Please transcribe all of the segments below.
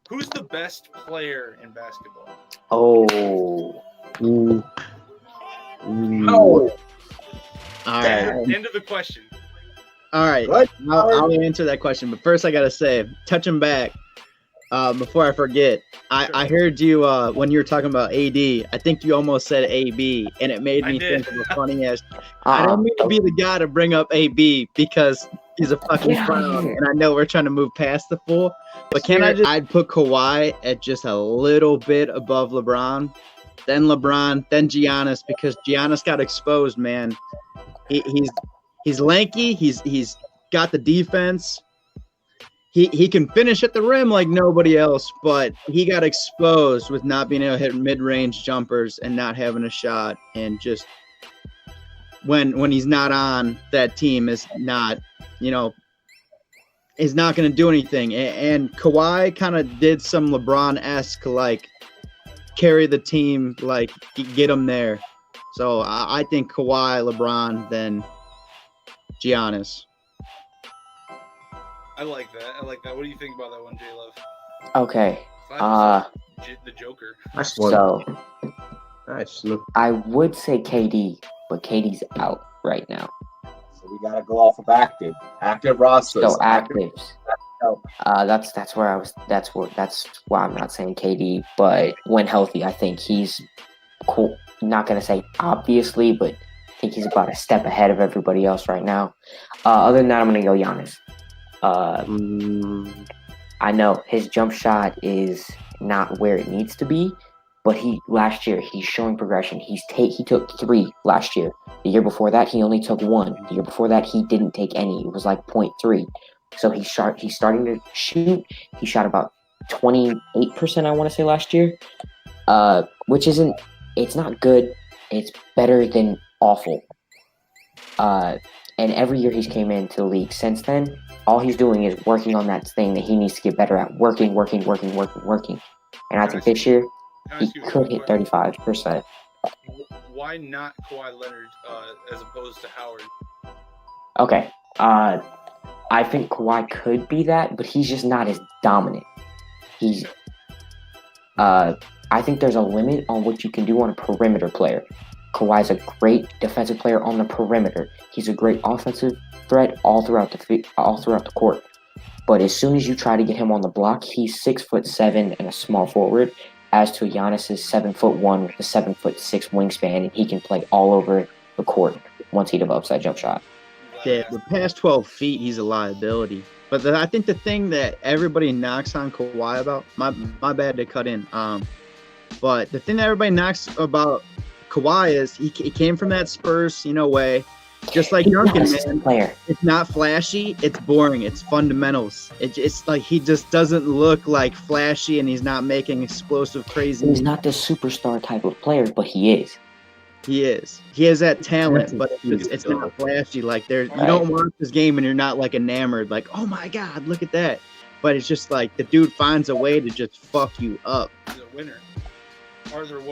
Who's the best player in basketball? Oh. No. All right. End of the question. All right. What? I'll answer that question. But first, I got to say, touching back, before I forget, I heard you when you were talking about AD. I think you almost said AB, and it made me think of a funny ass. I don't mean to be the guy to bring up AB because he's a fucking clown, and I know we're trying to move past the fool. But I'd put Kawhi at just a little bit above LeBron, then Giannis, because Giannis got exposed, man. He's lanky. He's got the defense. He can finish at the rim like nobody else, but he got exposed with not being able to hit mid-range jumpers and not having a shot. And just when he's not on, that team is not, is not going to do anything. And Kawhi kind of did some LeBron-esque, like, carry the team, like, get them there. So I think Kawhi, LeBron, then Giannis. I like that. What do you think about that one, J-Love? Okay. The Joker. Nice one. So Nice. I would say KD, but KD's out right now. So we gotta go off of active rosters. So actives. That's where that's why I'm not saying KD, but when healthy, I think he's cool. Not gonna say obviously, but I think he's about a step ahead of everybody else right now. Other than that, I'm gonna go Giannis. I know his jump shot is not where it needs to be, but last year he's showing progression. He took 3 last year. The year before that he only took 1. The year before that he didn't take any. It was like 0.3. So he's starting to shoot. He shot about 28%, I want to say, last year, which it's not good. It's better than awful. And every year he's came into the league since then, all he's doing is working on that thing that he needs to get better at. Working. And I think this year he could hit 35%. Why not Kawhi Leonard as opposed to Howard? Okay. I think Kawhi could be that, but he's just not as dominant. I think there's a limit on what you can do on a perimeter player. Kawhi's a great defensive player on the perimeter. He's a great offensive threat all throughout the court. But as soon as you try to get him on the block, he's 6'7" and a small forward. As to Giannis is 7'1" with a 7'6" wingspan, and he can play all over the court once he develops that jump shot. Yeah, the past 12 feet, he's a liability. But I think the thing that everybody knocks on Kawhi about, my bad to cut in. But the thing that everybody knocks about Kawhi is he came from that Spurs, way. Just like Duncan, man. Player. It's not flashy. It's boring. It's fundamentals. It's like he just doesn't look like flashy, and he's not making explosive, crazy. He's not the superstar type of player, but he is. He is. He has that talent, but it's not flashy. Like you don't watch this game and you're not like enamored. Like, oh my God, look at that. But it's just like the dude finds a way to just fuck you up. He's a winner.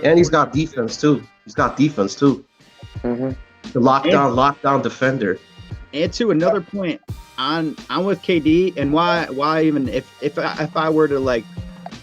And he's got defense too. Mm-hmm. The lockdown defender. And to another point, I'm with KD, and why even if I were to like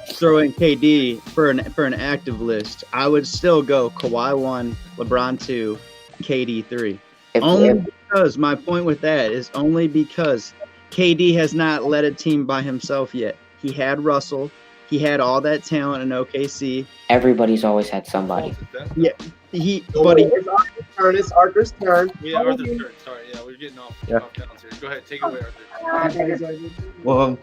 throw in KD for an active list, I would still go Kawhi 1, LeBron 2, KD 3. Because my point with that is only because KD has not led a team by himself yet. He had Russell. He had all that talent in OKC. Everybody's always had somebody. Yeah, It's Arthur's turn. Yeah, Arthur's turn. Sorry, we're getting off balance here. Go ahead, take it away, Arthur. Well,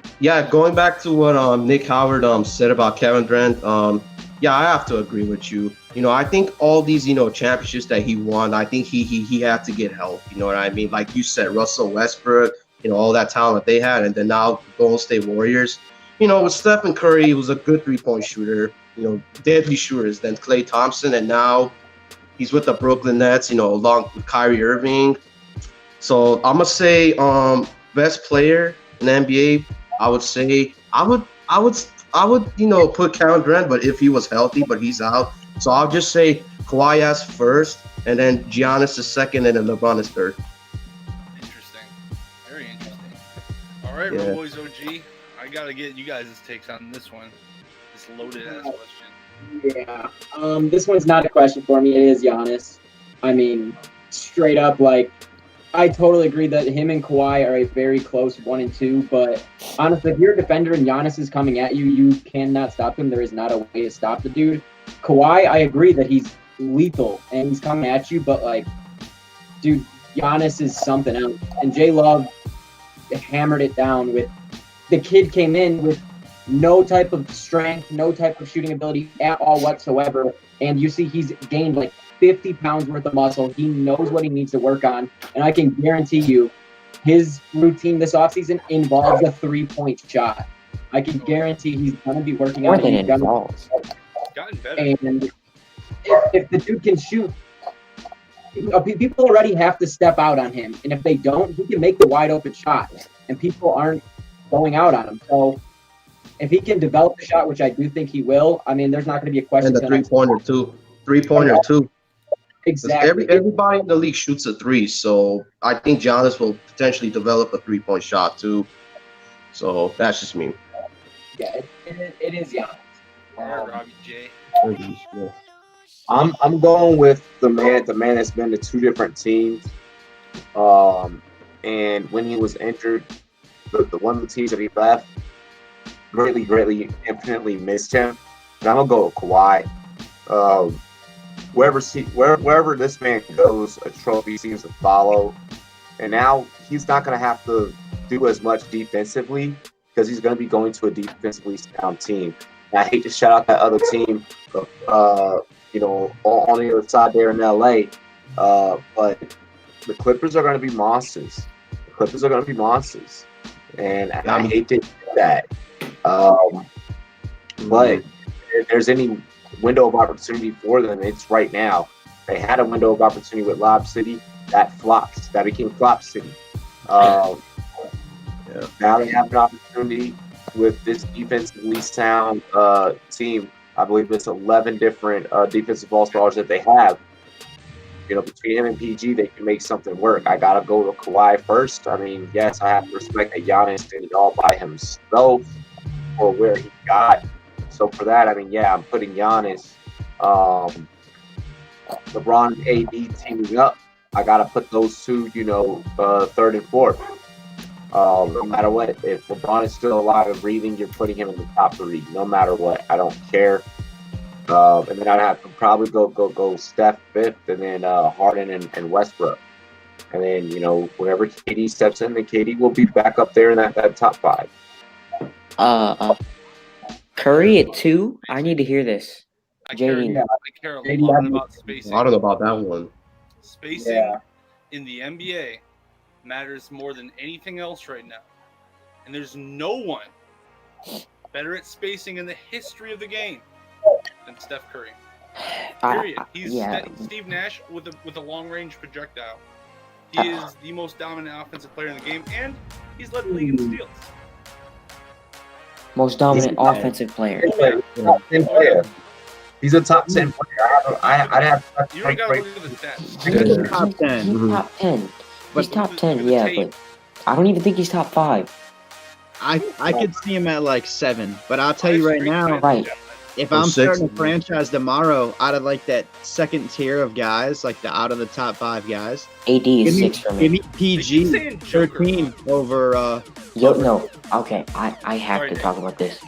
going back to what Nick Howard said about Kevin Durant, I have to agree with you. I think all these championships that he won, I think he had to get help. You know what I mean? Like you said, Russell Westbrook, all that talent they had, and then now Golden State Warriors. With Stephen Curry, he was a good 3-point shooter. Deadly shooters. Then Klay Thompson, and now he's with the Brooklyn Nets. Along with Kyrie Irving. So I'm gonna say best player in the NBA. I would say I would put Kevin Durant, but if he was healthy, but he's out. So I'll just say Kawhi as first, and then Giannis is second, and then LeBron is third. Interesting. Very interesting. All right, Rumboyz OG. I gotta get you guys' takes on this one. This loaded ass question. Yeah. This one's not a question for me. It is Giannis. I mean, straight up, like, I totally agree that him and Kawhi are a very close 1 and 2. But honestly, if you're a defender and Giannis is coming at you, you cannot stop him. There is not a way to stop the dude. Kawhi, I agree that he's lethal and he's coming at you, but like, dude, Giannis is something else. And J Love hammered it down with the kid came in with no type of strength, no type of shooting ability at all whatsoever. And you see he's gained like 50 pounds worth of muscle. He knows what he needs to work on. And I can guarantee you his routine this offseason involves a 3-point shot. I can guarantee he's going to be working on it. Gotten better. And if the dude can shoot, people already have to step out on him. And if they don't, he can make the wide open shot. And people aren't going out on him. So if he can develop the shot, which I do think he will, I mean, there's not going to be a question. And the 3-pointer too. 3-pointer too. Exactly. Everybody in the league shoots a 3, so I think Giannis will potentially develop a 3-point shot too. So that's just me. Yeah, it is Giannis. All right, Robbie J. I'm going with the man that's been to 2 different teams. And when he was injured, the one of the teams that he left greatly, infinitely missed him. And I'm gonna go with Kawhi. Wherever this man goes, a trophy seems to follow. And now he's not gonna have to do as much defensively because he's gonna be going to a defensively sound team. And I hate to shout out that other team, on the other side there in LA. But the Clippers are gonna be monsters. And I hate to do that. But if there's any window of opportunity for them, it's right now. They had a window of opportunity with Lob City. That flopped. That became Flop City. Now they have an opportunity with this defensively sound team. I believe it's 11 different defensive all-stars that they have. Between him and PG, they can make something work. I got to go with Kawhi first. I mean, yes, I have to respect that Giannis did it all by himself for where he got. So for that, I mean, yeah, I'm putting Giannis. LeBron and AD teaming up. I got to put those two, third and fourth. No matter what, if LeBron is still alive and breathing, you're putting him in the top 3. No matter what, I don't care. And then I'd have to probably go Steph 5th, and then Harden and Westbrook. And then, whenever KD steps in, then KD will be back up there in that top 5. Curry at 2? I need to hear this. I care a JD, lot about spacing. I don't know about that one. Spacing in the NBA matters more than anything else right now. And there's no one better at spacing in the history of the game than Steph Curry. Period. He's Steve Nash with a long-range projectile. He is the most dominant offensive player in the game, and he's led the league in steals. Most dominant offensive player. Top 10 player. He's a top 10 player. I'd have. You don't gotta look at the stats. He's top 10. He's top 10. He's top 10, yeah, but I don't even think he's top 5. I could see him at like 7, but I'll tell you right now, Right. if I'm starting a franchise tomorrow out of like that second tier of guys, like out of the top 5 guys, AD is 6 for give me. me PG 13 over. No. Okay, I have to talk about this.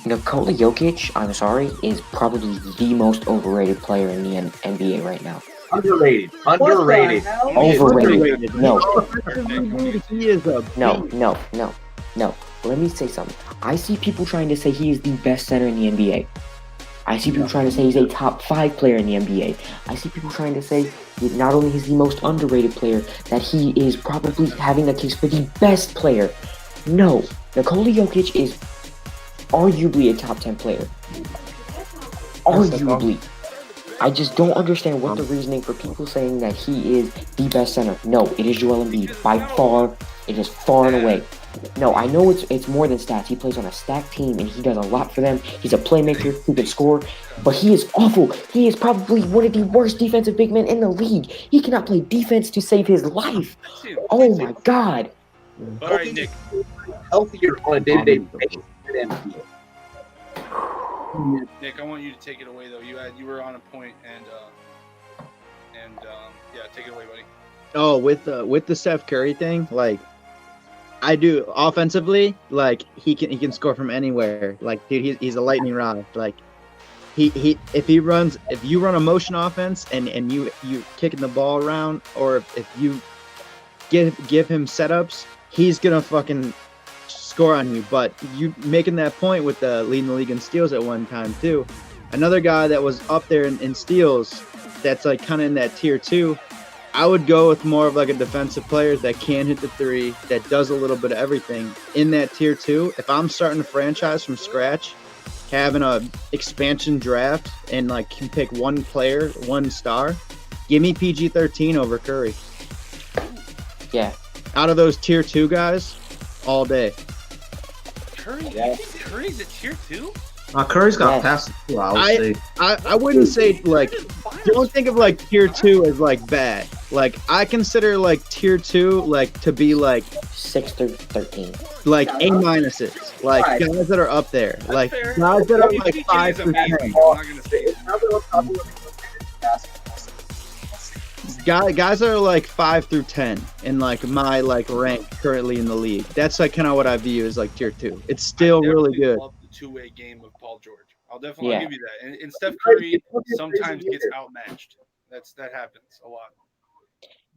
Nikola Jokic, I'm sorry, is probably the most overrated player in the NBA right now. Underrated. Overrated. No. He is a No. Let me say something. I see people trying to say he is the best center in the NBA. I see people trying to say he's a top 5 player in the NBA. I see people trying to say that not only is he the most underrated player, that he is probably having a case for the best player. No. Nikola Jokic is arguably a top 10 player. Arguably. I just don't understand what the reasoning for people saying that he is the best center. No, it is Joel Embiid. By far, it is far and away. No, I know it's more than stats. He plays on a stacked team, and he does a lot for them. He's a playmaker who can score, but he is awful. He is probably one of the worst defensive big men in the league. He cannot play defense to save his life. Oh, my God. All right, Nick. healthier on a day-to-day basis than Embiid. Nick, I want you to take it away though. You were on a point, and yeah, take it away, buddy. Oh, with the Steph Curry thing, like I do offensively, like he can score from anywhere. Like dude, he's a lightning rod. Like if you run a motion offense and you kicking the ball around, or if you give him setups, he's gonna fucking score on you. But you making that point with the leading the league in steals at one time too. Another guy that was up there in steals, that's like kind of in that tier 2. I would go with more of like a defensive player that can hit the three, that does a little bit of everything in that tier 2. If I'm starting a franchise from scratch, having a expansion draft and like can pick one player, one star, give me PG-13 over Curry. Yeah. Out of those tier 2 guys, all day. Curry's a tier 2? Curry's got past the 2, I would say. I wouldn't say like, don't think of like tier 2 as like bad. Like I consider like tier 2 like to be like 6 through 13. like A minuses, like guys that are up there, That's like fair. guys that are PG like is 5 through amazing. 10. I'm not gonna say it. Guys that are like 5 through 10 in like my like rank currently in the league. That's like kind of what I view as like tier 2. It's still really definitely good. love the two-way game of Paul George. I'll definitely Yeah. give you that. And Steph Curry sometimes gets outmatched. That happens a lot.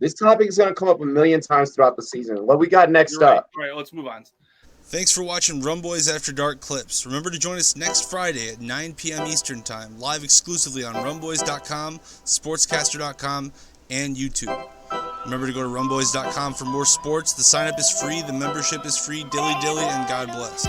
This topic is going to come up a million times throughout the season. What we got next You're right. up? All right, let's move on. Thanks for watching Rumboyz After Dark clips. Remember to join us next Friday at 9 p.m. Eastern Time, live exclusively on Rumboyz.com, Sportscaster.com, and YouTube. Remember to go to Rumboyz.com for more sports. The sign-up is free, the membership is free. Dilly dilly, and God bless.